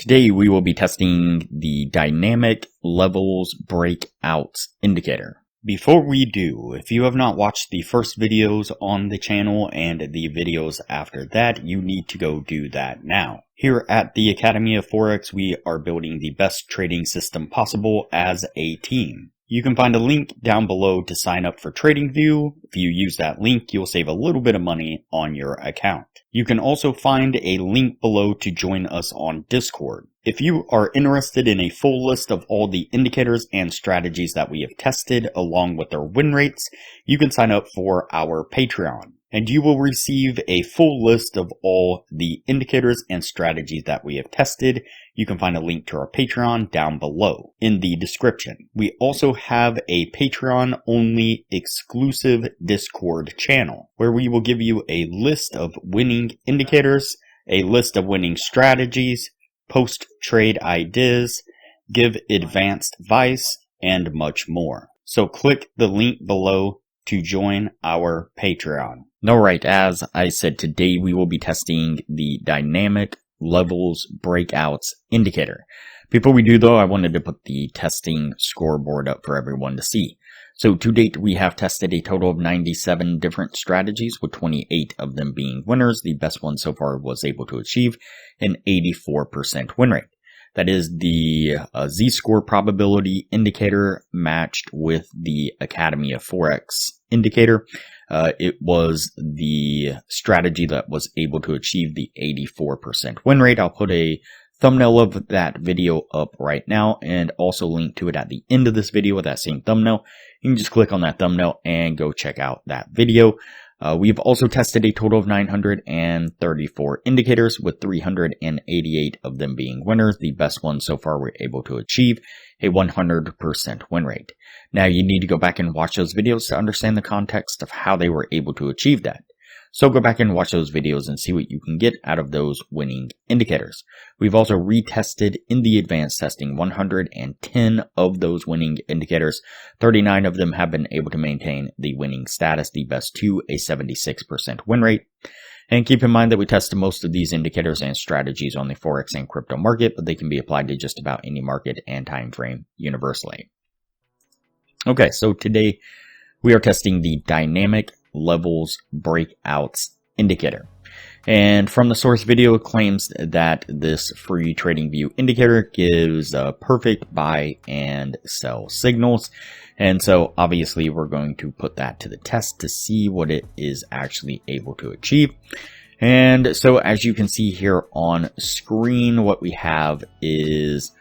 Today we will be testing the dynamic levels breakout indicator. Before we do, if you have not watched the first videos on the channel and the videos after that, you need to go do that now. Here at the Academy of Forex, we are building the best trading system possible as a team. You can find a link down below to sign up for TradingView. If you use that link, you'll save a little bit of money on your account. You can also find a link below to join us on Discord. If you are interested in a full list of all the indicators and strategies that we have tested along with their win rates, you can sign up for our Patreon. And you will receive a full list of all the indicators and strategies that we have tested. You can find a link to our Patreon down below in the description. We also have a Patreon-only exclusive Discord channel where we will give you a list of winning indicators, a list of winning strategies, post-trade ideas, give advanced advice, and much more. So click the link below to join our Patreon. Alright, as I said, today we will be testing the dynamic levels breakouts indicator. Before we do though, I wanted to put the testing scoreboard up for everyone to see. So to date, we have tested a total of 97 different strategies, with 28 of them being winners. The best one so far was able to achieve an 84% win rate. That is the Z-score probability indicator matched with the Academy of Forex indicator. It was the strategy that was able to achieve the 84% win rate. I'll put a thumbnail of that video up right now and also link to it at the end of this video with that same thumbnail. You can just click on that thumbnail and go check out that video. We've also tested a total of 934 indicators, with 388 of them being winners. The best one so far we're able to achieve a 100% win rate. Now you need to go back and watch those videos to understand the context of how they were able to achieve that. So go back and watch those videos and see what you can get out of those winning indicators. We've also retested in the advanced testing 110 of those winning indicators. 39 of them have been able to maintain the winning status, the best two, a 76% win rate. And keep in mind that we tested most of these indicators and strategies on the Forex and crypto market, but they can be applied to just about any market and time frame universally. Okay, so today we are testing the dynamic levels breakouts indicator. And from the source video, it claims that this free TradingView indicator gives perfect buy and sell signals. And so obviously we're going to put that to the test to see what it is actually able to achieve. And so as you can see here on screen, what we have is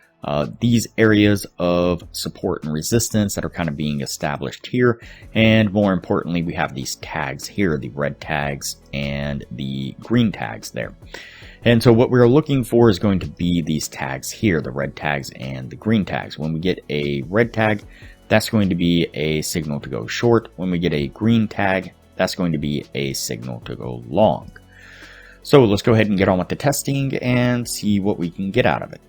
these areas of support and resistance that are kind of being established here. And more importantly, we have these tags here, the red tags and the green tags there. And so what we're looking for is going to be these tags here, the red tags and the green tags. When we get a red tag, that's going to be a signal to go short. When we get a green tag, that's going to be a signal to go long. So let's go ahead and get on with the testing and see what we can get out of it.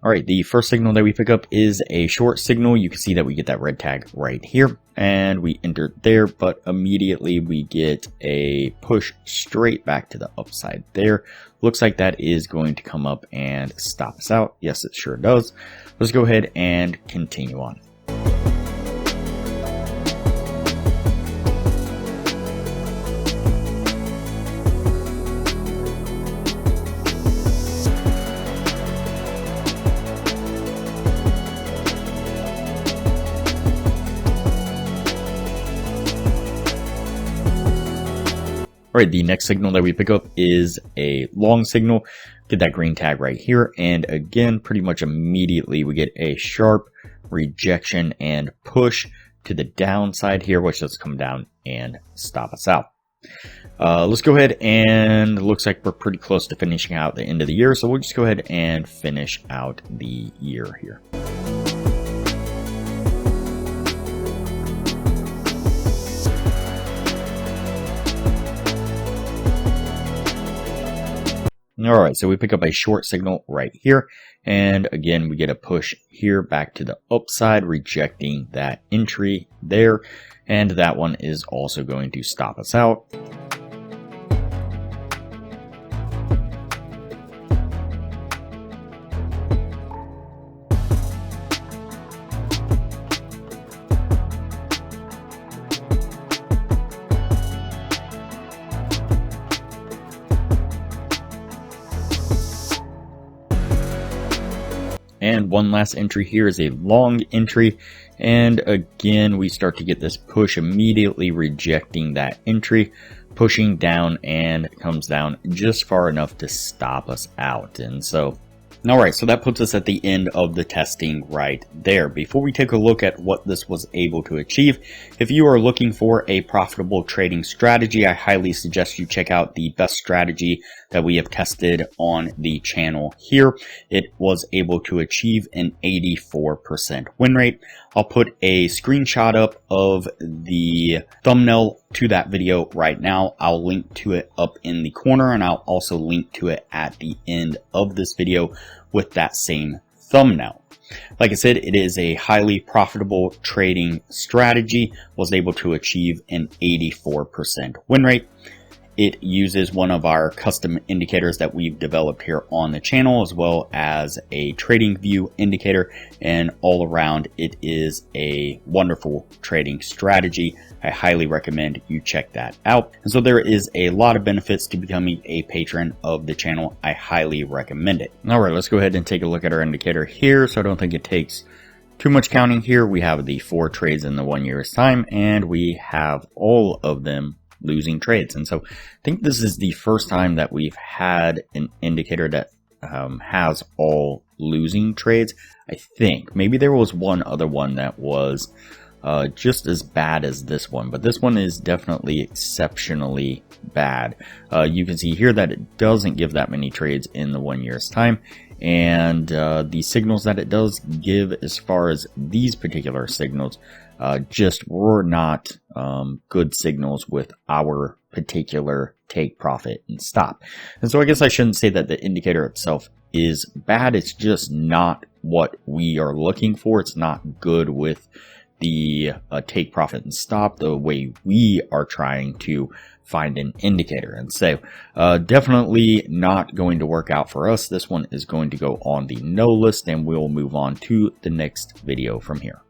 Alright, the first signal that we pick up is a short signal. You can see that we get that red tag right here, and we enter there, but immediately we get a push straight back to the upside there. Looks like that is going to come up and stop us out. Yes, it sure does. Let's go ahead and continue on. Alright, the next signal that we pick up is a long signal. Get that green tag right here, and again, pretty much immediately we get a sharp rejection and push to the downside here, which does come down and stop us out. Let's go ahead, and it looks like we're pretty close to finishing out the end of the year, so we'll just go ahead and finish out the year here. All right, so we pick up a short signal right here. And again, we get a push here back to the upside, rejecting that entry there. And that one is also going to stop us out. And one last entry here is a long entry. And again, we start to get this push immediately rejecting that entry, pushing down, and comes down just far enough to stop us out. And so, all right, so that puts us at the end of the testing right there. Before we take a look at what this was able to achieve, if you are looking for a profitable trading strategy, I highly suggest you check out the best strategy that we have tested on the channel here. It was able to achieve an 84% win rate. I'll put a screenshot up of the thumbnail to that video right now. I'll link to it up in the corner, and I'll also link to it at the end of this video with that same thumbnail. Like I said, it is a highly profitable trading strategy, was able to achieve an 84% win rate. It uses one of our custom indicators that we've developed here on the channel, as well as a TradingView indicator, and all around it is a wonderful trading strategy. I highly recommend you check that out. And so there is a lot of benefits to becoming a patron of the channel. I highly recommend it. All right, let's go ahead and take a look at our indicator here. So I don't think it takes too much counting here. We have the 4 trades in the 1 year's time, and we have all of them losing trades. And so I think this is the first time that we've had an indicator that has all losing trades. I think maybe there was one other one that was just as bad as this one, but this one is definitely exceptionally bad. You can see here that it doesn't give that many trades in the 1 year's time, and the signals that it does give as far as these particular signals just were not good signals with our particular take profit and stop. And so I guess I shouldn't say that the indicator itself is bad. It's just not what we are looking for. It's not good with the take profit and stop the way we are trying to find an indicator. And so definitely not going to work out for us. This one is going to go on the no list, and we'll move on to the next video from here.